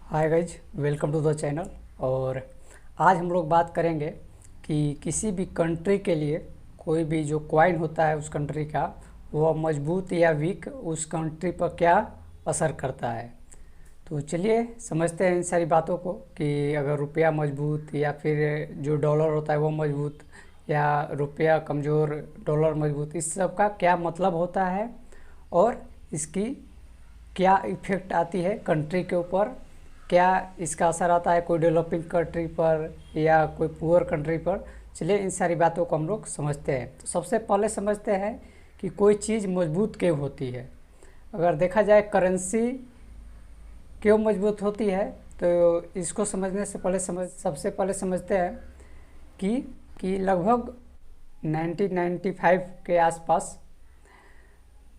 Hi guys, welcome to the channel. और आज हम लोग बात करेंगे कि किसी भी कंट्री के लिए कोई भी जो कॉइन होता है उस कंट्री का, वह मजबूत या वीक उस कंट्री पर क्या असर करता है। तो चलिए समझते हैं इन सारी बातों को कि अगर रुपया मजबूत या फिर जो डॉलर होता है वो मजबूत, या रुपया कमज़ोर डॉलर मजबूत, इस सब का क्या मतलब होता है और इसकी क्या इफ़ेक्ट आती है कंट्री के ऊपर, क्या इसका असर आता है कोई डेवलपिंग कंट्री पर या कोई पुअर कंट्री पर। चलिए इन सारी बातों को हम लोग समझते हैं। तो सबसे पहले समझते हैं कि कोई चीज़ मजबूत क्यों होती है। अगर देखा जाए करेंसी क्यों मजबूत होती है, तो इसको समझने से पहले सबसे पहले समझते हैं कि लगभग 1995 के आसपास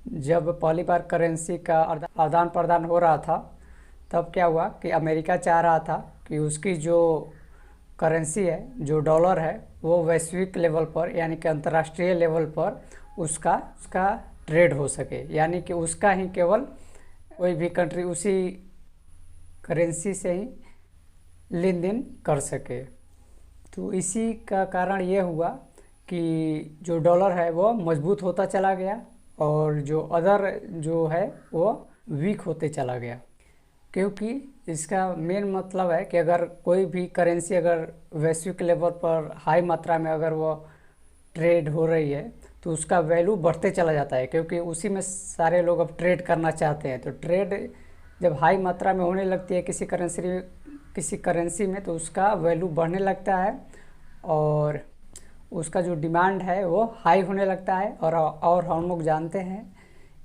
जब पहली बार करेंसी का आदान प्रदान हो रहा था, तब क्या हुआ कि अमेरिका चाह रहा था कि उसकी जो करेंसी है, जो डॉलर है, वो वैश्विक लेवल पर यानी कि अंतर्राष्ट्रीय लेवल पर उसका ट्रेड हो सके, यानी कि उसका ही केवल कोई भी कंट्री उसी करेंसी से ही लेन देन कर सके। तो इसी का कारण ये हुआ कि जो डॉलर है वो मजबूत होता चला गया और जो अदर जो है वो वीक होते चला गया। क्योंकि इसका मेन मतलब है कि अगर कोई भी करेंसी अगर वैश्विक लेवल पर हाई मात्रा में अगर वो ट्रेड हो रही है तो उसका वैल्यू बढ़ते चला जाता है, क्योंकि उसी में सारे लोग अब ट्रेड करना चाहते हैं। तो ट्रेड जब हाई मात्रा में होने लगती है किसी करेंसी में, तो उसका वैल्यू बढ़ने लगता है और उसका जो डिमांड है वो हाई होने लगता है। और हम लोग जानते हैं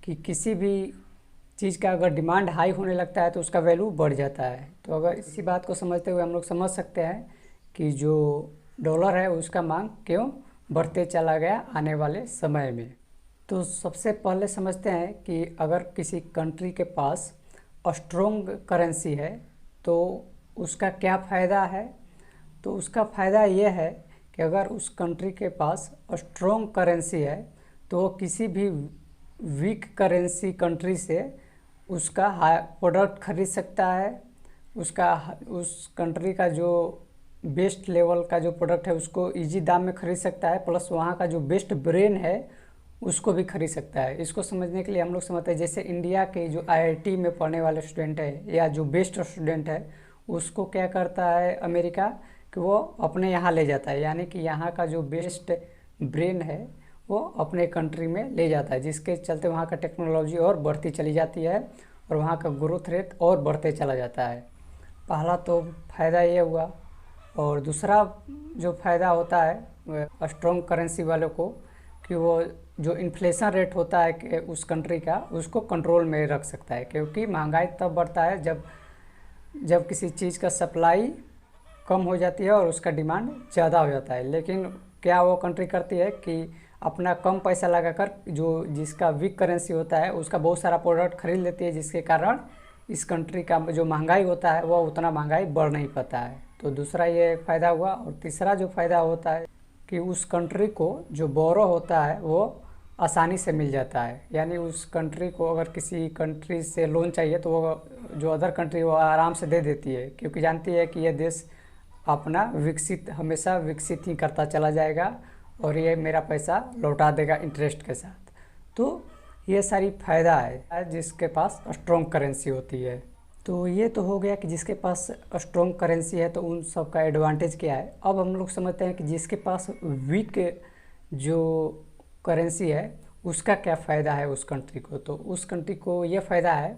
कि किसी भी चीज़ का अगर डिमांड हाई होने लगता है तो उसका वैल्यू बढ़ जाता है। तो अगर इसी बात को समझते हुए हम लोग समझ सकते हैं कि जो डॉलर है उसका मांग क्यों बढ़ते चला गया आने वाले समय में। तो सबसे पहले समझते हैं कि अगर किसी कंट्री के पास स्ट्रॉन्ग करेंसी है तो उसका क्या फ़ायदा है। तो उसका फ़ायदा ये है कि अगर उस कंट्री के पास स्ट्रॉन्ग करेंसी है तो वो किसी भी वीक करेंसी कंट्री से उसका प्रोडक्ट खरीद सकता है। उस कंट्री का जो बेस्ट लेवल का जो प्रोडक्ट है उसको इजी दाम में खरीद सकता है, प्लस वहाँ का जो बेस्ट ब्रेन है उसको भी खरीद सकता है। इसको समझने के लिए हम लोग समझते हैं, जैसे इंडिया के जो आईआईटी में पढ़ने वाले स्टूडेंट है या जो बेस्ट स्टूडेंट है, उसको क्या करता है अमेरिका कि वो अपने यहाँ ले जाता है, यानी कि यहाँ का जो बेस्ट ब्रेन है वो अपने कंट्री में ले जाता है, जिसके चलते वहाँ का टेक्नोलॉजी और बढ़ती चली जाती है और वहाँ का ग्रोथ रेट और बढ़ते चला जाता है। पहला तो फ़ायदा ये हुआ। और दूसरा जो फ़ायदा होता है स्ट्रॉन्ग करेंसी वालों को, कि वो जो इन्फ्लेशन रेट होता है कि उस कंट्री का, उसको कंट्रोल में रख सकता है। क्योंकि महंगाई तब बढ़ता है जब किसी चीज़ का सप्लाई कम हो जाती है और उसका डिमांड ज़्यादा हो जाता है। लेकिन क्या वो कंट्री करती है कि अपना कम पैसा लगाकर जिसका वीक करेंसी होता है उसका बहुत सारा प्रोडक्ट खरीद लेती है, जिसके कारण इस कंट्री का जो महंगाई होता है वो उतना महंगाई बढ़ नहीं पाता है। तो दूसरा ये फ़ायदा हुआ। और तीसरा जो फ़ायदा होता है कि उस कंट्री को जो बोरो होता है वो आसानी से मिल जाता है, यानी उस कंट्री को अगर किसी कंट्री से लोन चाहिए तो वो जो अदर कंट्री वो आराम से दे देती है, क्योंकि जानती है कि यह देश अपना हमेशा विकसित ही करता चला जाएगा और ये मेरा पैसा लौटा देगा इंटरेस्ट के साथ। तो ये सारी फ़ायदा है जिसके पास स्ट्रॉन्ग करेंसी होती है। तो ये तो हो गया कि जिसके पास स्ट्रॉन्ग करेंसी है तो उन सब का एडवांटेज क्या है। अब हम लोग समझते हैं कि जिसके पास वीक जो करेंसी है उसका क्या फ़ायदा है उस कंट्री को। तो उस कंट्री को ये फ़ायदा है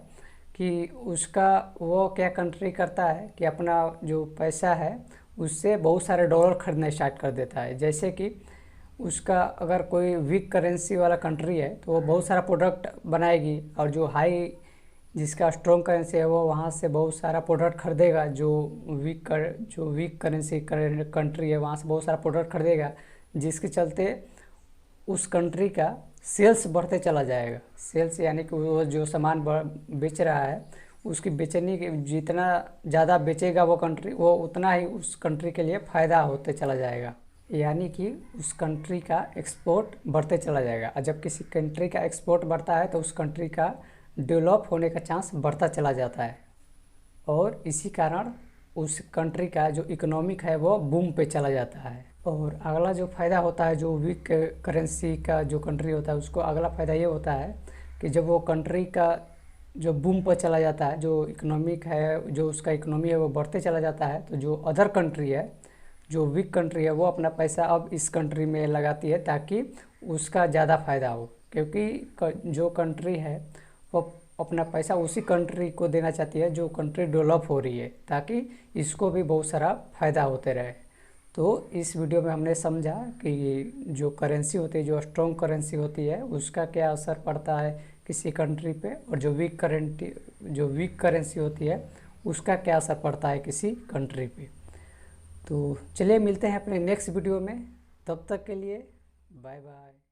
कि वो क्या कंट्री करता है कि अपना जो पैसा है उससे बहुत सारे डॉलर खरीदना स्टार्ट कर देता है। जैसे कि उसका अगर कोई वीक करेंसी वाला कंट्री है तो वो बहुत सारा प्रोडक्ट बनाएगी, और जिसका स्ट्रॉन्ग करेंसी है वो वहाँ से बहुत सारा प्रोडक्ट खरीदेगा। जो वीक करेंसी कंट्री है वहाँ से बहुत सारा प्रोडक्ट खरीदेगा, जिसके चलते उस कंट्री का सेल्स बढ़ते चला जाएगा। सेल्स यानी कि वो जो सामान बेच रहा है उसकी बेचने की जितना ज़्यादा बेचेगा वो कंट्री, वो उतना ही उस कंट्री के लिए फ़ायदा होते चला जाएगा, यानी कि उस कंट्री का एक्सपोर्ट बढ़ते चला जाएगा। और जब किसी कंट्री का एक्सपोर्ट बढ़ता है तो उस कंट्री का डेवलप होने का चांस बढ़ता चला जाता है। और इसी कारण उस कंट्री का जो इकोनॉमिक है वो बूम पे चला जाता है। और अगला जो फ़ायदा होता है, जो वीक करेंसी का जो कंट्री होता है उसको अगला फ़ायदा ये होता है कि जब वो कंट्री का जो बूम पर चला जाता है, जो इकोनॉमिक है, जो उसका इकोनॉमी है वो बढ़ते चला जाता है, तो जो अदर कंट्री है, जो वीक कंट्री है, वो अपना पैसा अब इस कंट्री में लगाती है ताकि उसका ज़्यादा फ़ायदा हो। क्योंकि जो कंट्री है वो अपना पैसा उसी कंट्री को देना चाहती है जो कंट्री डेवलप हो रही है, ताकि इसको भी बहुत सारा फ़ायदा होते रहे। तो इस वीडियो में हमने समझा कि जो करेंसी होती है, जो स्ट्रॉन्ग करेंसी होती है, उसका क्या असर पड़ता है किसी कंट्री पे, और जो वीक करेंसी होती है उसका क्या असर पड़ता है किसी कंट्री पे। तो चलिए मिलते हैं अपने नेक्स्ट वीडियो में, तब तक के लिए बाय बाय।